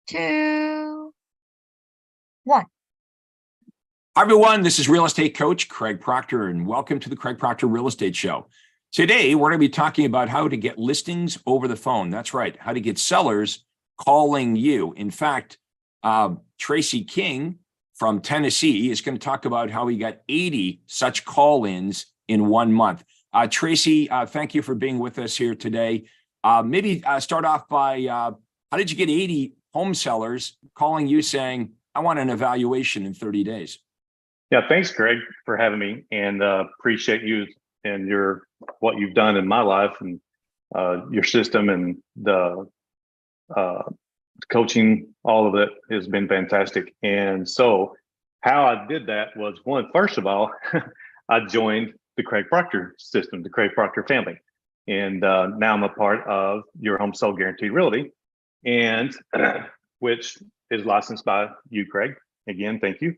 Two, one. Hi, everyone. This is real estate coach Craig Proctor, and welcome to the Craig Proctor Real Estate Show. Today, we're going to be talking about how to get listings over the phone. That's right, how to get sellers calling you. In fact, Tracy King from Tennessee is going to talk about how he got 80 such call-ins in 1 month. Tracy, thank you for being with us here today. Maybe start off by how did you get 80 home sellers calling you saying, I want an evaluation in 30 days? Yeah, thanks, Greg, for having me, and appreciate you and what you've done in my life and your system and the coaching. All of it has been fantastic. And so, how I did that was first of all, I joined the Craig Proctor system, the Craig Proctor family, and now I'm a part of Your Home Sold Guaranteed Realty, and which is licensed by you, Craig. Again, thank you.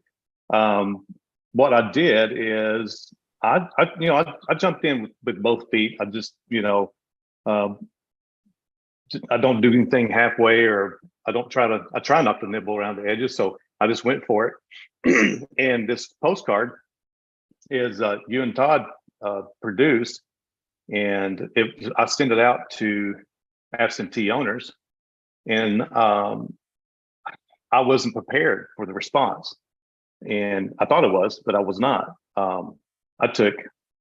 What I did is I jumped in with both feet. I just, I don't do anything halfway, or I try not to nibble around the edges. So I just went for it. And this postcard is you and Todd produced, and I sent it out to absentee owners, and I wasn't prepared for the response. And I thought it was, but I was not.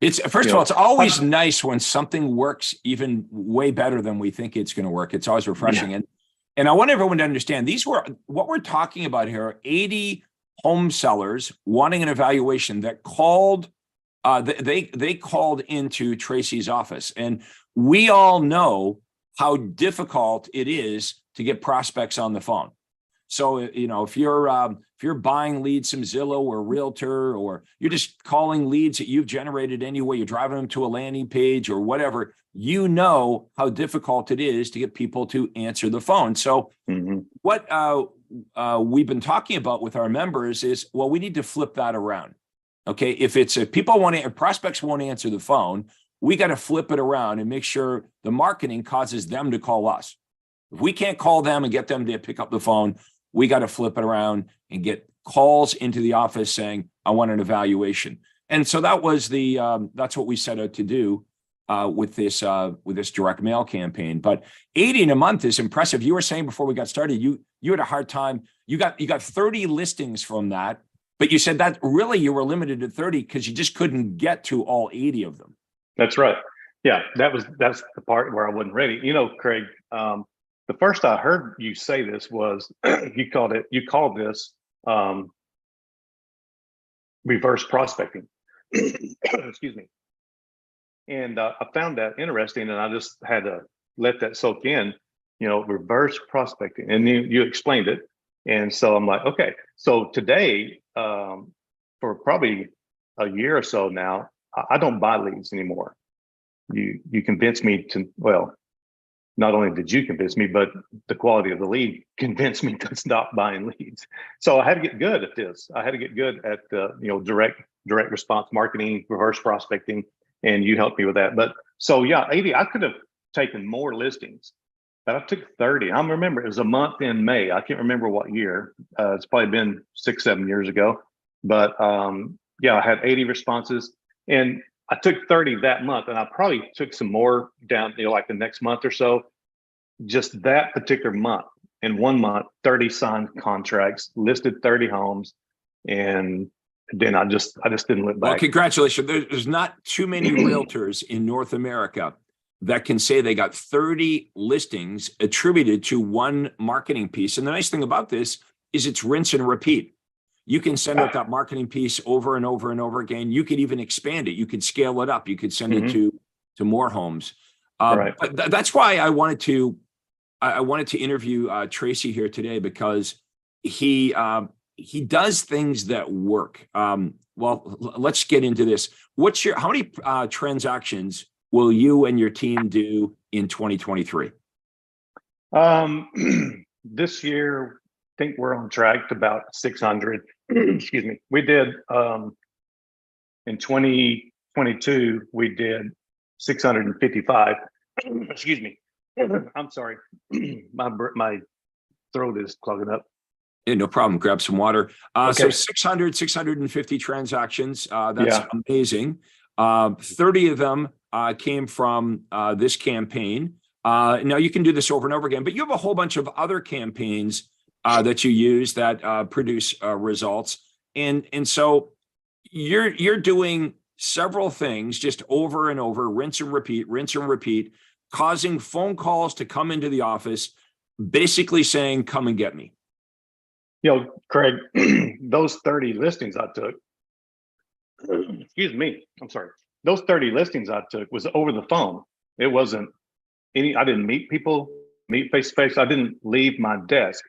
It's first of all, it's always nice when something works even way better than we think it's going to work. It's always refreshing. Yeah. And I want everyone to understand what we're talking about here are 80 home sellers wanting an evaluation that called. They called into Tracy's office, and we all know how difficult it is to get prospects on the phone. So, if you're buying leads from Zillow or Realtor, or you're just calling leads that you've generated anyway, you're driving them to a landing page or whatever, you know how difficult it is to get people to answer the phone. So what we've been talking about with our members is, well, we need to flip that around. Okay. If prospects won't answer the phone, we got to flip it around and make sure the marketing causes them to call us. If we can't call them and get them to pick up the phone, we got to flip it around and get calls into the office saying, I want an evaluation. And so that was that's what we set out to do with this direct mail campaign. But 80 in a month is impressive. You were saying before we got started, you had a hard time. You got 30 listings from that, but you said that really you were limited to 30 because you just couldn't get to all 80 of them. That's right. Yeah, that's the part where I wasn't ready. Craig, the first I heard you say this was you called this reverse prospecting. Excuse me. And I found that interesting, and I just had to let that soak in. Reverse prospecting, and you explained it, and so I'm like, okay. So today, for probably a year or so now, I don't buy leads anymore. You convinced me to, well, not only did you convince me, but the quality of the lead convinced me to stop buying leads. So I had to get good at this. I had to get good at direct response marketing, reverse prospecting, and you helped me with that. But so yeah, 80, I could have taken more listings, but I took 30. I remember it was a month in May. I can't remember what year. It's probably been 6-7 years ago. But yeah, I had 80 responses, and I took 30 that month, and I probably took some more down, like the next month or so. Just that particular month, in 1 month, 30 signed contracts, listed 30 homes, and then I just didn't look back. Well, congratulations. There's not too many realtors in North America that can say they got 30 listings attributed to one marketing piece. And the nice thing about this is it's rinse and repeat. You can send out that marketing piece over and over and over again. You could even expand it. You could scale it up. You could send it to more homes. Right. But that's why I wanted to interview Tracy here today, because he does things that work. Well, let's get into this. How many transactions will you and your team do in 2023? This year, I think we're on track to about 600. Excuse me. We did in 2022, we did 655. Excuse me. I'm sorry. My throat is clogging up. Yeah, no problem. Grab some water. So Okay. 650 transactions. That's Yeah. amazing. 30 of them came from this campaign. Now you can do this over and over again, but you have a whole bunch of other campaigns that you use that produce results. And so you're doing several things just over and over, rinse and repeat, causing phone calls to come into the office, basically saying, come and get me. Craig, those 30 listings I took, excuse me, I'm sorry. Those 30 listings I took was over the phone. It wasn't I didn't meet people, meet face to face. I didn't leave my desk.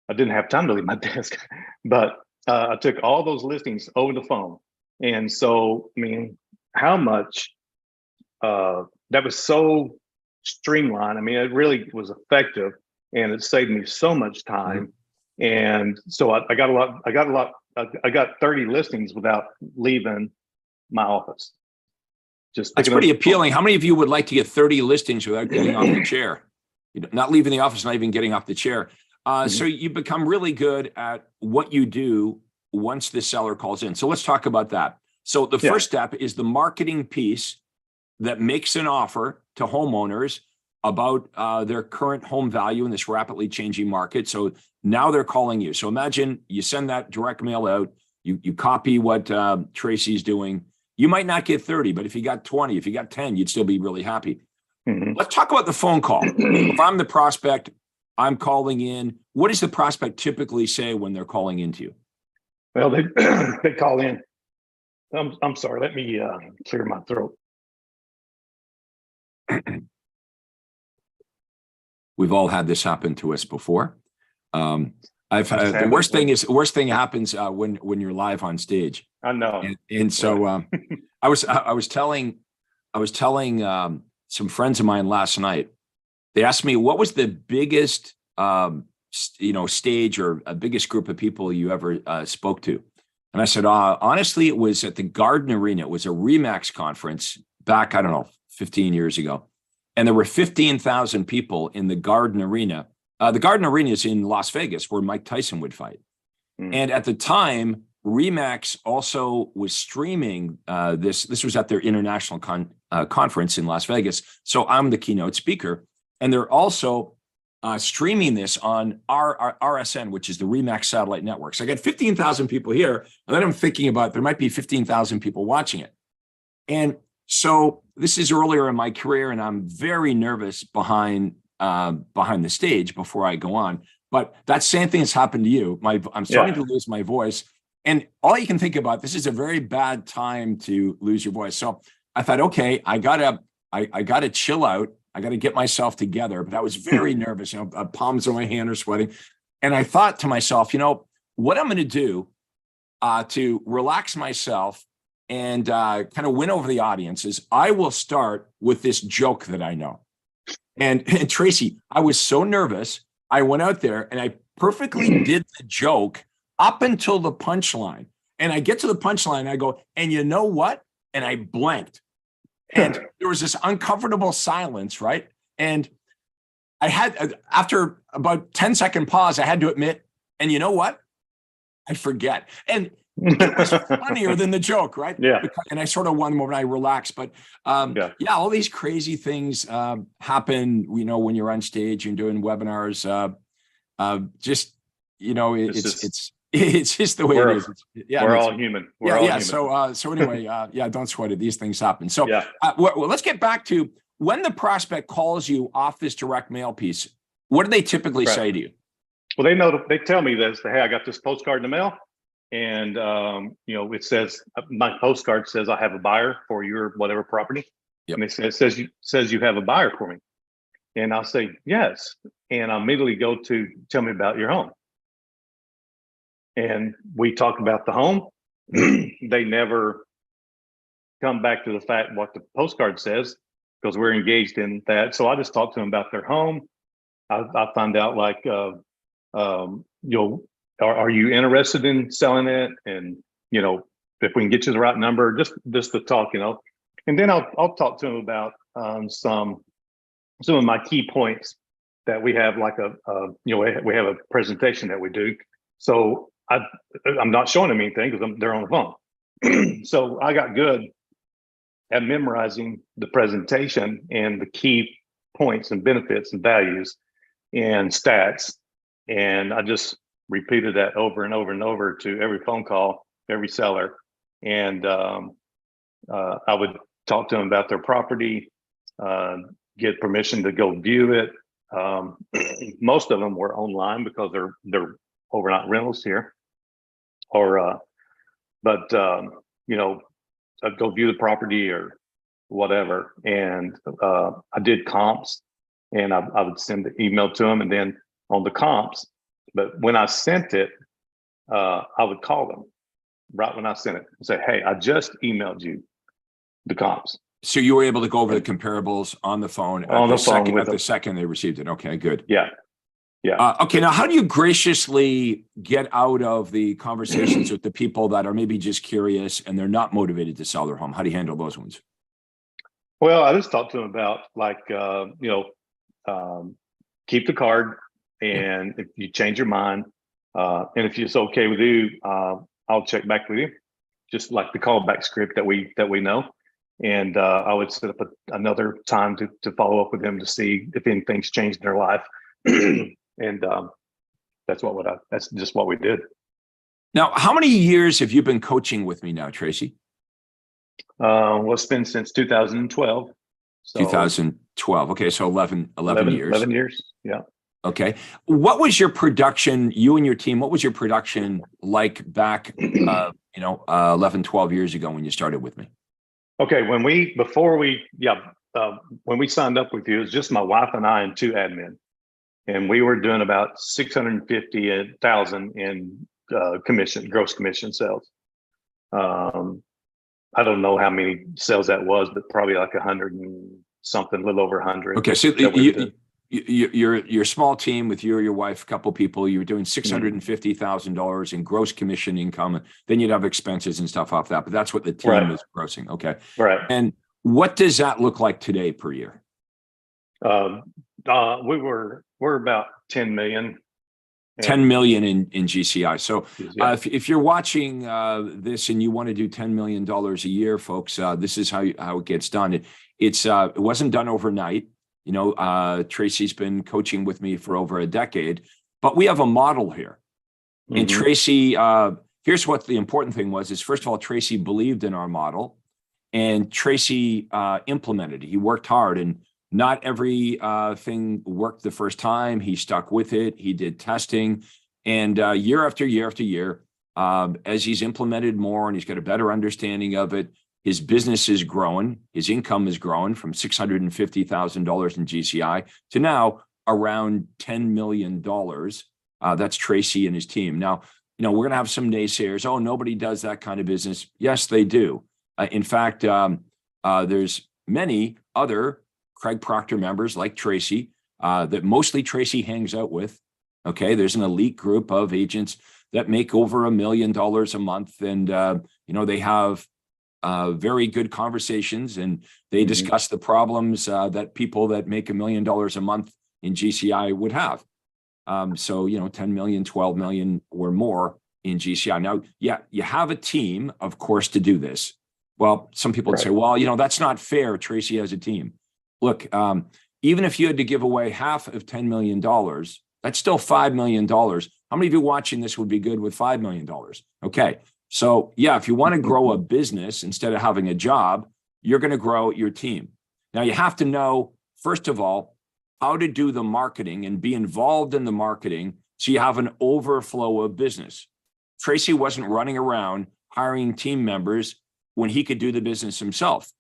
I didn't have time to leave my desk, but I took all those listings over the phone. And so, I mean, how much that was so streamlined. I mean, it really was effective, and it saved me so much time. And so I got 30 listings without leaving my office. That's pretty appealing. How many of you would like to get 30 listings without getting off the chair? Not leaving the office, not even getting off the chair. So you become really good at what you do once the seller calls in. So let's talk about that. So the first step is the marketing piece that makes an offer to homeowners about their current home value in this rapidly changing market. So now they're calling you. So imagine you send that direct mail out, you copy what Tracy's doing. You might not get 30, but if you got 20, if you got 10, you'd still be really happy. Let's talk about the phone call. If I'm the prospect, I'm calling in. What does the prospect typically say when they're calling into you? Well, they call in. I'm sorry. Let me clear my throat. We've all had this happen to us before. The worst thing happens when you're live on stage. I know. And so I was telling some friends of mine last night. They asked me, what was the biggest stage or biggest group of people you ever spoke to? And I said, honestly, it was at the Garden Arena. It was a RE/MAX conference back, I don't know, 15 years ago. And there were 15,000 people in the Garden Arena. The Garden Arena is in Las Vegas, where Mike Tyson would fight. And at the time, RE/MAX also was streaming this. This was at their international conference in Las Vegas. So I'm the keynote speaker. And they're also streaming this on RSN, which is the RE/MAX satellite network. So I got 15,000 people here. And then I'm thinking about there might be 15,000 people watching it. And so this is earlier in my career, and I'm very nervous behind the stage before I go on. But that same thing has happened to you. I'm starting to lose my voice. And all you can think about, this is a very bad time to lose your voice. So I thought, okay, I gotta chill out. I got to get myself together. But I was very nervous. Palms on my hand are sweating. And I thought to myself, what I'm going to do to relax myself and kind of win over the audience is I will start with this joke that I know. And Tracy, I was so nervous. I went out there and I perfectly did the joke up until the punchline. And I get to the punchline, I go, and you know what? And I blanked. And there was this uncomfortable silence, right? And I had, after about 10-second pause, I had to admit, and you know what? I forget. And it was funnier than the joke, right? Yeah. And I sort of won when I relaxed. But all these crazy things happen, when you're on stage and doing webinars. It's just the way it is. We're all human. We're all human. So anyway, don't sweat it. These things happen. So well, let's get back to when the prospect calls you off this direct mail piece. What do they typically say to you? Well, they tell me this. Hey, I got this postcard in the mail, and it says my postcard says I have a buyer for your whatever property, and it says you have a buyer for me, and I'll say yes, and I'll immediately go to tell me about your home. And we talk about the home. They never come back to the fact what the postcard says because we're engaged in that. So I just talk to them about their home. I find out like, are you interested in selling it? And if we can get you the right number, just to talk, And then I'll talk to them about some of my key points that we have like we have a presentation that we do. So I'm not showing them anything because they're on the phone. So I got good at memorizing the presentation and the key points and benefits and values and stats. And I just repeated that over and over and over to every phone call, every seller. And I would talk to them about their property, get permission to go view it. Most of them were online because they're overnight rentals here. I'd go view the property or whatever. And I did comps, and I would send the email to them, and then on the comps. But when I sent it, I would call them right when I sent it and say, "Hey, I just emailed you the comps." So you were able to go over the comparables on the phone at the second they received it. Okay, good. Yeah. Yeah. Okay, now how do you graciously get out of the conversations with the people that are maybe just curious and they're not motivated to sell their home? How do you handle those ones? Well, I just talked to them about keep the card, and if you change your mind, and if it's okay with you, I'll check back with you, just like the callback script that we know. And I would set up another time to follow up with them to see if anything's changed in their life. And that's just what we did. Now, how many years have you been coaching with me now, Tracy? Well, it's been since 2012. So 2012. Okay, so 11 years. 11 years, yeah. Okay. What was your production, you and your team, what was your production like back, 11, 12 years ago when you started with me? Okay, when we signed up with you, it was just my wife and I and 2 admin. And we were doing about 650,000 in gross commission sales. I don't know how many sales that was, but probably like 100 and something, a little over 100. Okay, so your small team with you or your wife, a couple people, you were doing $650,000 in gross commission income. Then you'd have expenses and stuff off that, but that's what the team is grossing. Okay, right. And what does that look like today per year? We're about 10 million. 10 million in GCI. So if you're watching this and you want to do $10 million a year, folks, this is how it gets done. It wasn't done overnight. Tracy's been coaching with me for over a decade, but we have a model here. Mm-hmm. And Tracy, here's what the important thing was, is first of all, Tracy believed in our model, and Tracy implemented it. He worked hard, and not every thing worked the first time. He stuck with it. He did testing, and year after year after year, as he's implemented more and he's got a better understanding of it, his business is growing. His income is growing from $650,000 in GCI to now around $10 million. That's Tracy and his team. Now, we're going to have some naysayers. Oh, nobody does that kind of business. Yes, they do. In fact, there's many other Craig Proctor members like Tracy that mostly Tracy hangs out with. Okay, there's an elite group of agents that make over $1 million a month, and they have very good conversations, and they discuss the problems that people that make $1 million a month in GCI would have. So 10 million, 12 million or more in GCI. Now, you have a team, of course, to do this. Well, some people would say, well, that's not fair. Tracy has a team. Look, even if you had to give away half of $10 million, that's still $5 million. How many of you watching this would be good with $5 million? Okay. So if you want to grow a business instead of having a job, you're going to grow your team. Now you have to know, first of all, how to do the marketing and be involved in the marketing so you have an overflow of business. Tracy wasn't running around hiring team members when he could do the business himself.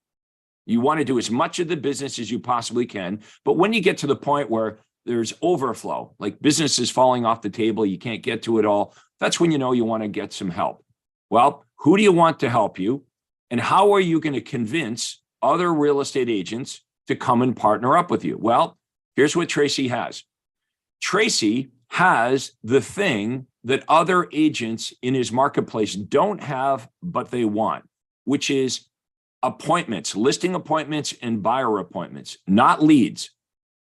You want to do as much of the business as you possibly can. But when you get to the point where there's overflow, like business is falling off the table, you can't get to it all, that's when you want to get some help. Well, who do you want to help you? And how are you going to convince other real estate agents to come and partner up with you? Well, here's what Tracy has. Tracy has the thing that other agents in his marketplace don't have, but they want, which is appointments, listing appointments and buyer appointments, not leads.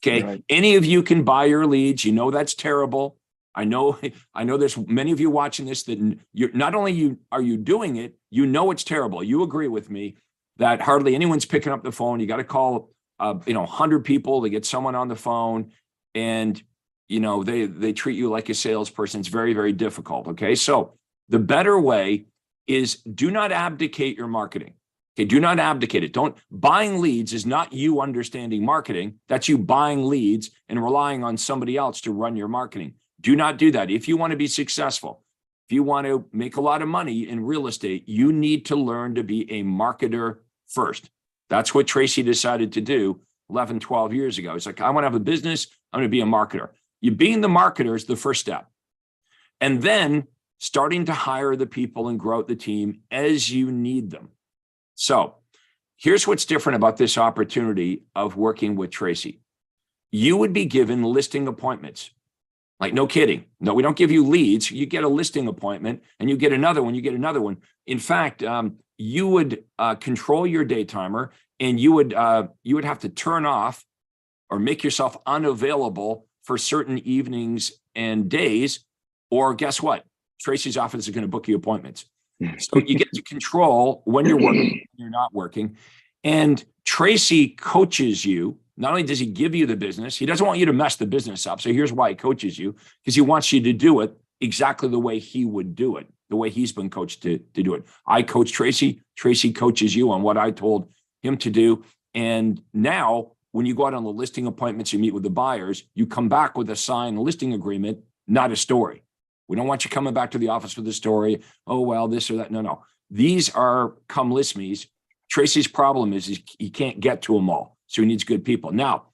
Okay. Right. Any of you can buy your leads. You know, that's terrible. I know there's many of you watching this that you're not only are you doing it, you know, it's terrible. You agree with me that hardly anyone's picking up the phone. You got to call, 100 people to get someone on the phone, and, they treat you like a salesperson. It's very, very difficult. Okay. So the better way is do not abdicate your marketing. Okay. Do not abdicate it. Buying leads is not you understanding marketing. That's you buying leads and relying on somebody else to run your marketing. Do not do that. If you want to be successful, if you want to make a lot of money in real estate, you need to learn to be a marketer first. That's what Tracy decided to do 11, 12 years ago. It's like, I want to have a business. I'm going to be a marketer. You being the marketer is the first step. And then starting to hire the people and grow the team as you need them. So here's what's different about this opportunity of working with Tracy. You would be given listing appointments. Like, no kidding. No, we don't give you leads. You get a listing appointment and you get another one. You get another one. In fact, you would control your day timer, and you would have to turn off or make yourself unavailable for certain evenings and days. Or guess what? Tracy's office is going to book you appointments. So you get to control when you're working, when you're not working. And Tracy coaches you. Not only does he give you the business, he doesn't want you to mess the business up. So here's why he coaches you, because he wants you to do it exactly the way he would do it, the way he's been coached to do it. I coach Tracy. Tracy coaches you on what I told him to do. And now when you go out on the listing appointments, you meet with the buyers, you come back with a signed listing agreement, not a story. We don't want you coming back to the office with a story. Oh, well, this or that. No. These are come list me's. Tracy's problem is he can't get to them all. So he needs good people. Now,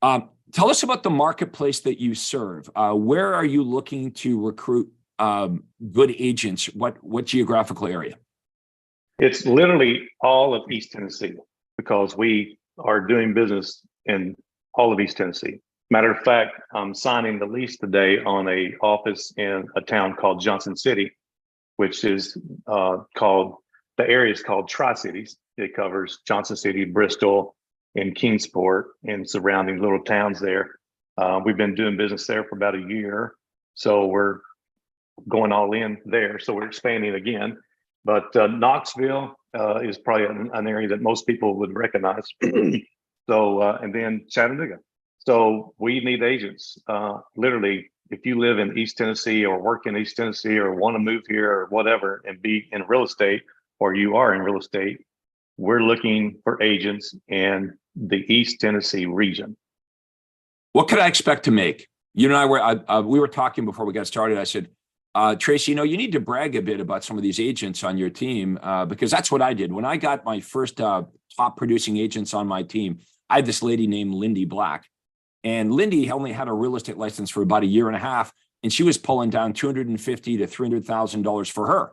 tell us about the marketplace that you serve. Where are you looking to recruit good agents? What geographical area? It's literally all of East Tennessee, because we are doing business in all of East Tennessee. Matter of fact, I'm signing the lease today on a office in a town called Johnson City, which is the area is called Tri-Cities. It covers Johnson City, Bristol, and Kingsport and surrounding little towns there. We've been doing business there for about a year. So we're going all in there. So we're expanding again. But Knoxville is probably an area that most people would recognize. So, and then Chattanooga. So we need agents. Literally, if you live in East Tennessee or work in East Tennessee or want to move here or whatever and be in real estate, or you are in real estate, we're looking for agents in the East Tennessee region. What could I expect to make? You and we were talking before we got started. I said, Tracy, you need to brag a bit about some of these agents on your team, because that's what I did. When I got my first top producing agents on my team, I had this lady named Lindy Black. And Lindy only had a real estate license for about a year and a half, and she was pulling down $250,000 to $300,000 for her.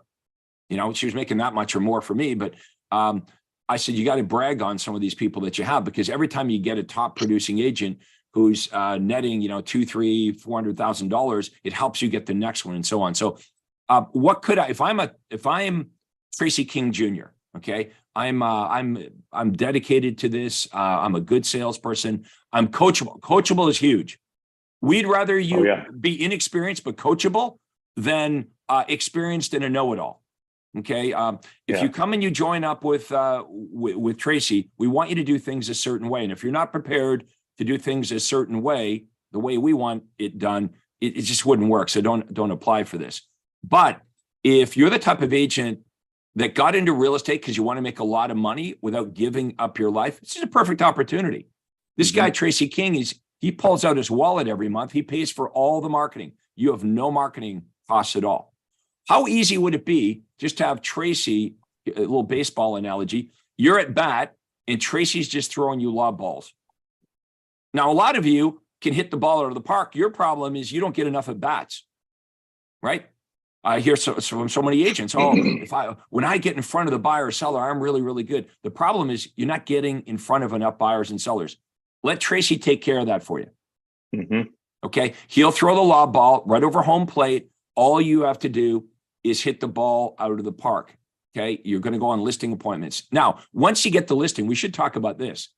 She was making that much or more for me. But I said, you got to brag on some of these people that you have, because every time you get a top producing agent who's netting, $200,000, $300,000, $400,000, it helps you get the next one and so on. So what could if I'm Tracy King Jr., okay, I'm dedicated to this. I'm a good salesperson. I'm coachable. Coachable is huge. We'd rather you be inexperienced but coachable than experienced and a know-it-all. Okay. If you come and you join up with Tracy, we want you to do things a certain way. And if you're not prepared to do things a certain way, the way we want it done, it just wouldn't work. So don't apply for this. But if you're the type of agent that got into real estate because you want to make a lot of money without giving up your life, this is a perfect opportunity. This guy, Tracy King, he pulls out his wallet every month. He pays for all the marketing. You have no marketing costs at all. How easy would it be just to have Tracy, a little baseball analogy, you're at bat and Tracy's just throwing you lob balls. Now, a lot of you can hit the ball out of the park. Your problem is you don't get enough at bats, right? I hear from so many agents, when I get in front of the buyer or seller, I'm really, really good. The problem is you're not getting in front of enough buyers and sellers. Let Tracy take care of that for you. Mm-hmm. Okay. He'll throw the lob ball right over home plate. All you have to do is hit the ball out of the park. Okay. You're going to go on listing appointments. Now, once you get the listing, we should talk about this.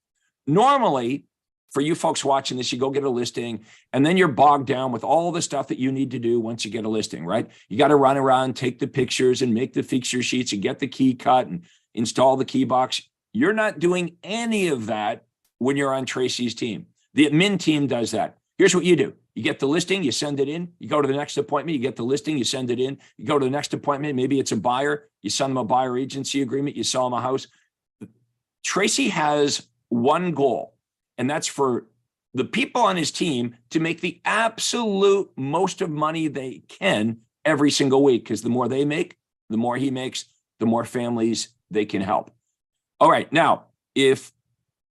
Normally, for you folks watching this, you go get a listing, and then you're bogged down with all the stuff that you need to do once you get a listing, right? You got to run around, take the pictures and make the fixture sheets and get the key cut and install the key box. You're not doing any of that when you're on Tracy's team. The admin team does that. Here's what you do. You get the listing, you send it in, you go to the next appointment, you get the listing, you send it in, you go to the next appointment, maybe it's a buyer, you send them a buyer agency agreement, you sell them a house. Tracy has one goal, and that's for the people on his team to make the absolute most of money they can every single week, because the more they make, the more he makes, the more families they can help. All right, now, if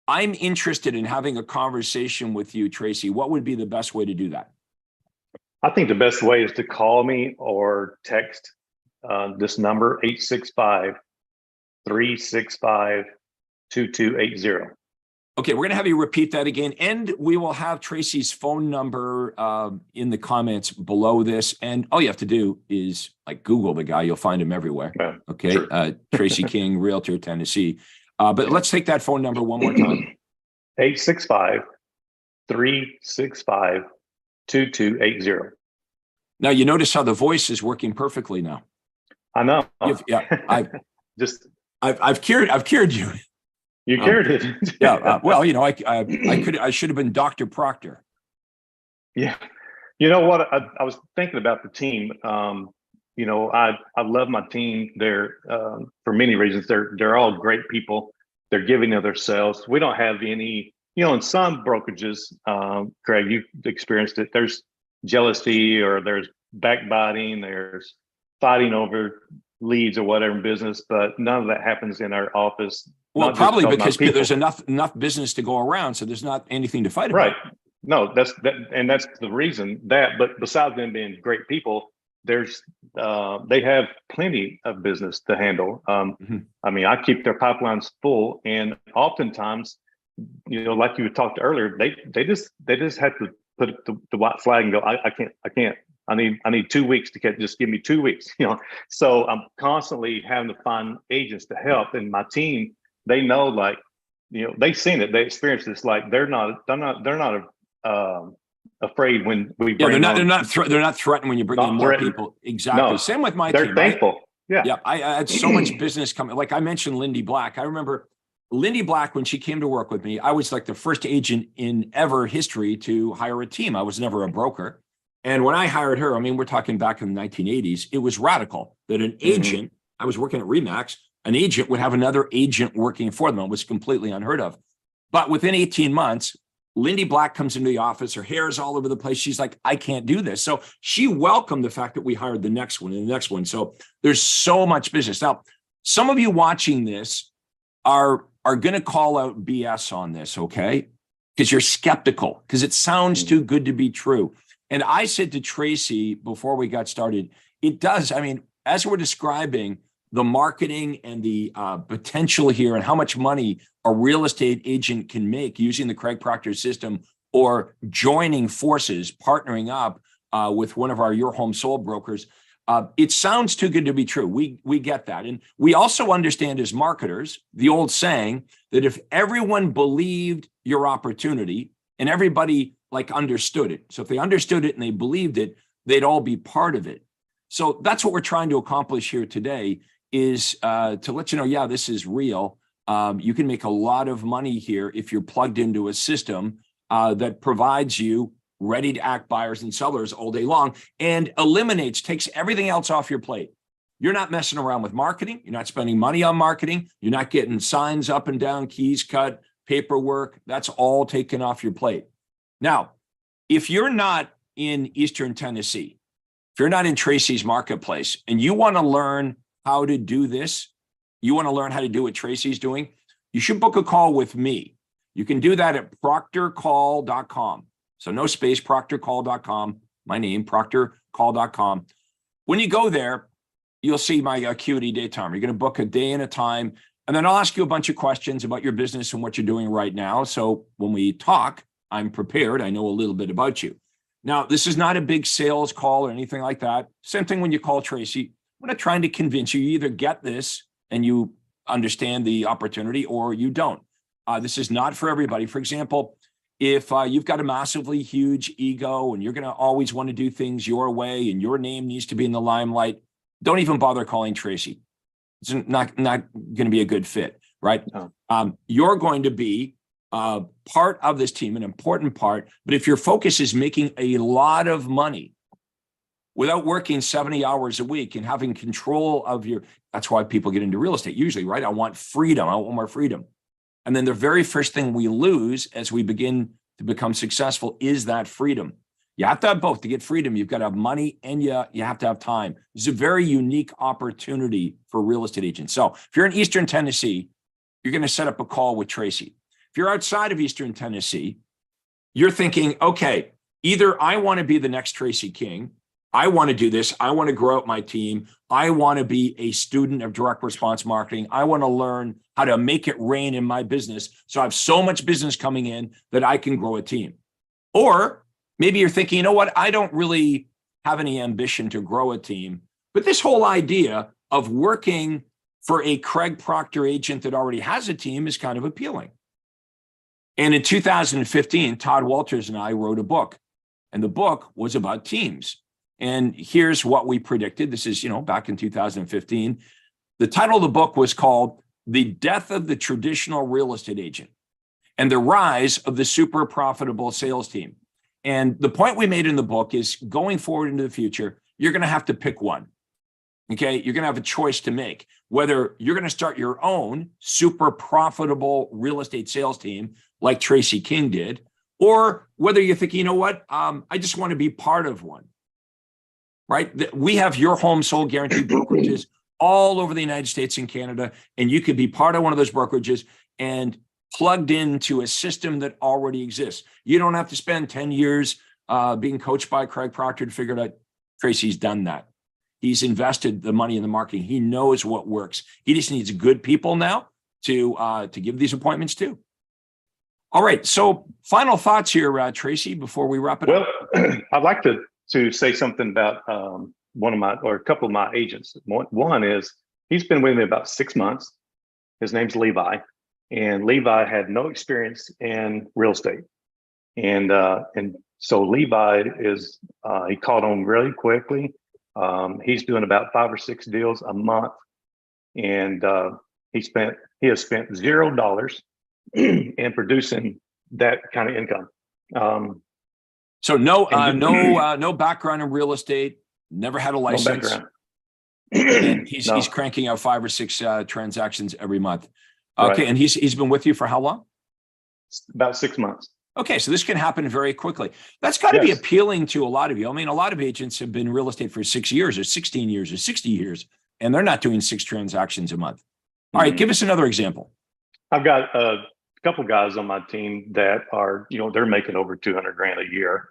I'm interested in having a conversation with you, Tracy, what would be the best way to do that? I think the best way is to call me or text this number, 865-365-2280. Okay, we're going to have you repeat that again, and we will have Tracy's phone number in the comments below this. And all you have to do is like Google the guy, you'll find him everywhere. Yeah, okay, sure. Tracy King, Realtor, Tennessee. But let's take that phone number one more time. 865-365-2280. Now, you notice how the voice is working perfectly now. I know. I've cured you. You cured it. Well, you know, I should have been Dr. Proctor. Yeah. You know what? I was thinking about the team. You know, I love my team. They're for many reasons. They're all great people. They're giving of themselves. We don't have any, you know, in some brokerages, Craig, you've experienced it. There's jealousy, or there's backbiting, there's fighting over leads or whatever in business, but none of that happens in our office. Well, probably because there's enough business to go around, so there's not anything to fight about. Right. No, that's the reason that. But besides them being great people, there's they have plenty of business to handle. I mean, I keep their pipelines full, and oftentimes, you know, like you talked earlier, they just have to put the white flag and go, I can't. I need 2 weeks to just give me 2 weeks, you know. So I'm constantly having to find agents to help, and my team, they know, like, you know, they've seen it, they experienced this. Like they're not afraid when we bring they're not threatened when you bring in more people. Exactly. No, same with my team. They're thankful. Right? Yeah. I had so much business coming. Like I mentioned, Lindy Black. I remember Lindy Black, when she came to work with me, I was like the first agent in ever history to hire a team. I was never a broker. And when I hired her, I mean, we're talking back in the 1980s, it was radical that an agent, I was working at Remax, an agent would have another agent working for them. It was completely unheard of. But within 18 months, Lindy Black comes into the office, her hair is all over the place. She's like, I can't do this. So she welcomed the fact that we hired the next one and the next one. So there's so much business. Now, some of you watching this are going to call out BS on this, okay? Because you're skeptical, because it sounds too good to be true. And I said to Tracy before we got started, it does. I mean, as we're describing the marketing and the potential here and how much money a real estate agent can make using the Craig Proctor system, or joining forces, partnering up with one of our Your Home Sold brokers, it sounds too good to be true. We get that. And we also understand as marketers, the old saying that if everyone believed your opportunity and everybody like understood it. So if they understood it and they believed it, they'd all be part of it. So that's what we're trying to accomplish here today, is to let you know, yeah, this is real. You can make a lot of money here if you're plugged into a system that provides you ready to act buyers and sellers all day long, and takes everything else off your plate. You're not messing around with marketing. You're not spending money on marketing. You're not getting signs up and down, keys cut, paperwork. That's all taken off your plate. Now, if you're not in Eastern Tennessee, if you're not in Tracy's marketplace and you want to learn how to do this, you want to learn how to do what Tracy's doing, you should book a call with me. You can do that at proctorcall.com. So no space, proctorcall.com, my name, proctorcall.com. When you go there, you'll see my acuity day timer. You're going to book a day and a time, and then I'll ask you a bunch of questions about your business and what you're doing right now. So when we talk, I'm prepared. I know a little bit about you. Now, this is not a big sales call or anything like that. Same thing when you call Tracy. I'm not trying to convince you. You either get this and you understand the opportunity, or you don't. This is not for everybody. For example, if you've got a massively huge ego and you're going to always want to do things your way and your name needs to be in the limelight, don't even bother calling Tracy. It's not going to be a good fit, right? No. You're going to be part of this team, an important part. But if your focus is making a lot of money without working 70 hours a week and having control of that's why people get into real estate usually, right? I want freedom. I want more freedom. And then the very first thing we lose as we begin to become successful is that freedom. You have to have both. To get freedom, you've got to have money and you have to have time. It's a very unique opportunity for real estate agents. So if you're in Eastern Tennessee, you're going to set up a call with Tracy. If you're outside of Eastern Tennessee, you're thinking, okay, either I want to be the next Tracy King, I want to do this, I want to grow out my team, I want to be a student of direct response marketing, I want to learn how to make it rain in my business so I have so much business coming in that I can grow a team. Or maybe you're thinking, you know what, I don't really have any ambition to grow a team, but this whole idea of working for a Craig Proctor agent that already has a team is kind of appealing. And in 2015, Todd Walters and I wrote a book, and the book was about teams. And here's what we predicted. This is, back in 2015. The title of the book was called The Death of the Traditional Real Estate Agent and the Rise of the Super Profitable Sales Team. And the point we made in the book is going forward into the future, you're going to have to pick one. Okay, you're going to have a choice to make, whether you're going to start your own super profitable real estate sales team like Tracy King did, or whether you're thinking, you know what, I just want to be part of one, right? We have your home sold guaranteed brokerages all over the United States and Canada, and you could be part of one of those brokerages and plugged into a system that already exists. You don't have to spend 10 years being coached by Craig Proctor to figure it out. Tracy's done that. He's invested the money in the marketing. He knows what works. He just needs good people now to give these appointments to. All right. So final thoughts here, Tracy, before we wrap it up. Well, I'd like to say something about a couple of my agents. One is he's been with me about 6 months. His name's Levi, and Levi had no experience in real estate. And so Levi he caught on really quickly. He's doing about 5 or 6 deals a month, and he has spent $0 in producing that kind of income. So no background in real estate, never had a license. No background. He's cranking out 5 or 6 transactions every month. Right. Okay, and he's been with you for how long? About 6 months. Okay, so this can happen very quickly. That's got to be appealing to a lot of you. I mean, a lot of agents have been in real estate for 6 years or 16 years or 60 years, and they're not doing 6 transactions a month. All right, give us another example. I've got a couple guys on my team that are, they're making over 200 grand a year.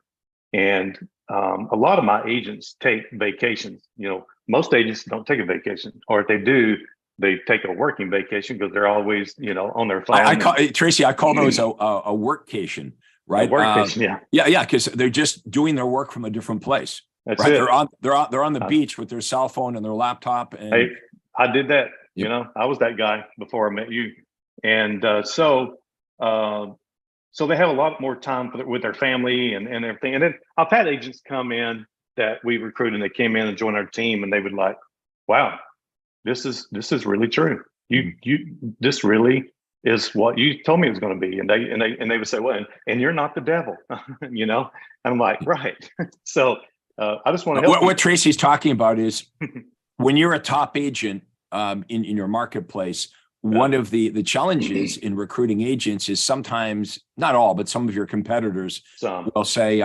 And a lot of my agents take vacations. Most agents don't take a vacation, or if they do, they take a working vacation because they're always, on their phone. Tracy, I call those a workcation, right? A workcation, yeah, because they're just doing their work from a different place. That's right? it. They're on the beach with their cell phone and their laptop. And hey, I did that. I was that guy before I met you, and so they have a lot more time with their family and everything. And then I've had agents come in that we recruited, and they came in and joined our team, and they would like, wow. This is really true. This really is what you told me it was going to be. And they would say, well, and you're not the devil, And I'm like, right. So I just want to help. What Tracy's talking about is when you're a top agent in your marketplace, one of the challenges in recruiting agents is sometimes, not all, but some of your competitors will say,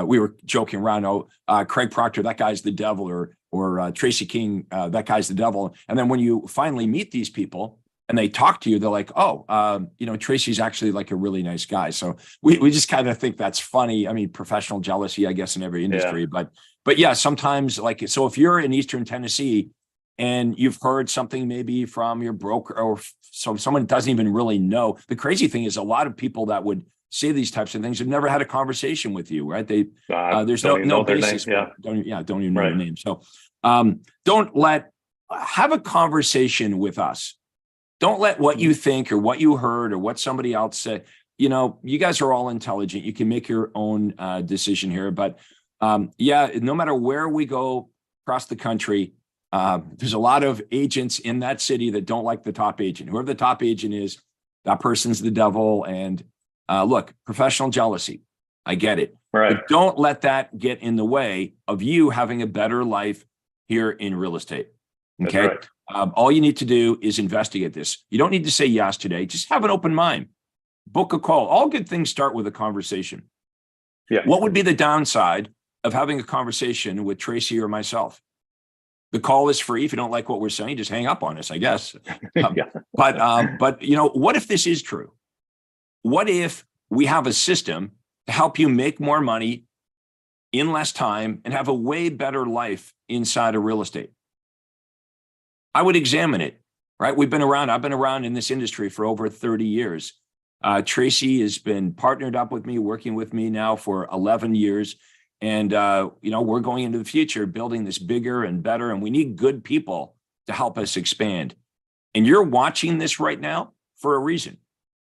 we were joking around, Craig Proctor, that guy's the devil, or Tracy King, that guy's the devil. And then when you finally meet these people and they talk to you, they're like, Tracy's actually like a really nice guy. So we just kind of think that's funny. I mean, professional jealousy, I guess, in every industry, but yeah, sometimes so if you're in Eastern Tennessee and you've heard something maybe from your broker, or so someone doesn't even really know. The crazy thing is a lot of people that would say these types of things have never had a conversation with you, right? There's no basis. Don't even know their name. So have a conversation with us. Don't let what you think or what you heard or what somebody else said you know, you guys are all intelligent. You can make your own decision here. But yeah, no matter where we go across the country, there's a lot of agents in that city that don't like the top agent. Whoever the top agent is, that person's the devil. And look, professional jealousy, I get it. Right. But don't let that get in the way of you having a better life here in real estate. Okay. That's right. All you need to do is investigate this. You don't need to say yes today. Just have an open mind. Book a call. All good things start with a conversation. Yeah. What would be the downside of having a conversation with Tracy or myself? The call is free. If you don't like what we're saying, just hang up on us, I guess. Yeah. But you know, what if this is true? What if we have a system to help you make more money in less time and have a way better life inside of real estate? I would examine it, right? We've been around. I've been around in this industry for over 30 years. Tracy has been partnered up with me, working with me now for 11 years. And, you know, we're going into the future, building this bigger and better, and we need good people to help us expand. And you're watching this right now for a reason.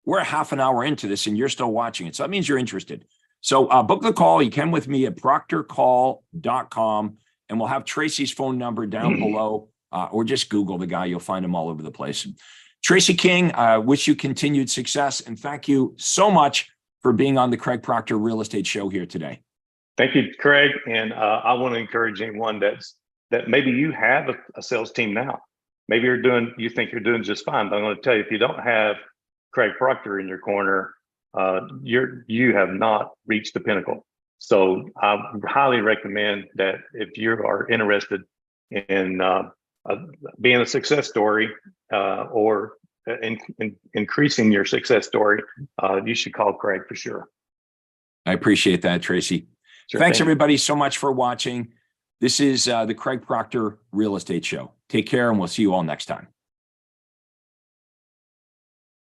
We're a half an hour into this and you're still watching it. So that means you're interested. So book the call. You can with me at proctorcall.com, and we'll have Tracy's phone number down below, or just Google the guy. You'll find him all over the place. Tracy King, wish you continued success, and thank you so much for being on the Craig Proctor Real Estate Show here today. Thank you, Craig. And I want to encourage anyone that maybe you have a sales team now. Maybe you think you're doing just fine, but I'm going to tell you, if you don't have Craig Proctor in your corner, you have not reached the pinnacle. So I highly recommend that if you are interested in being a success story or increasing your success story, you should call Craig for sure. I appreciate that, Tracy. Sure Thanks, thing. everybody, so much for watching. This is the Craig Proctor Real Estate Show. Take care, and we'll see you all next time.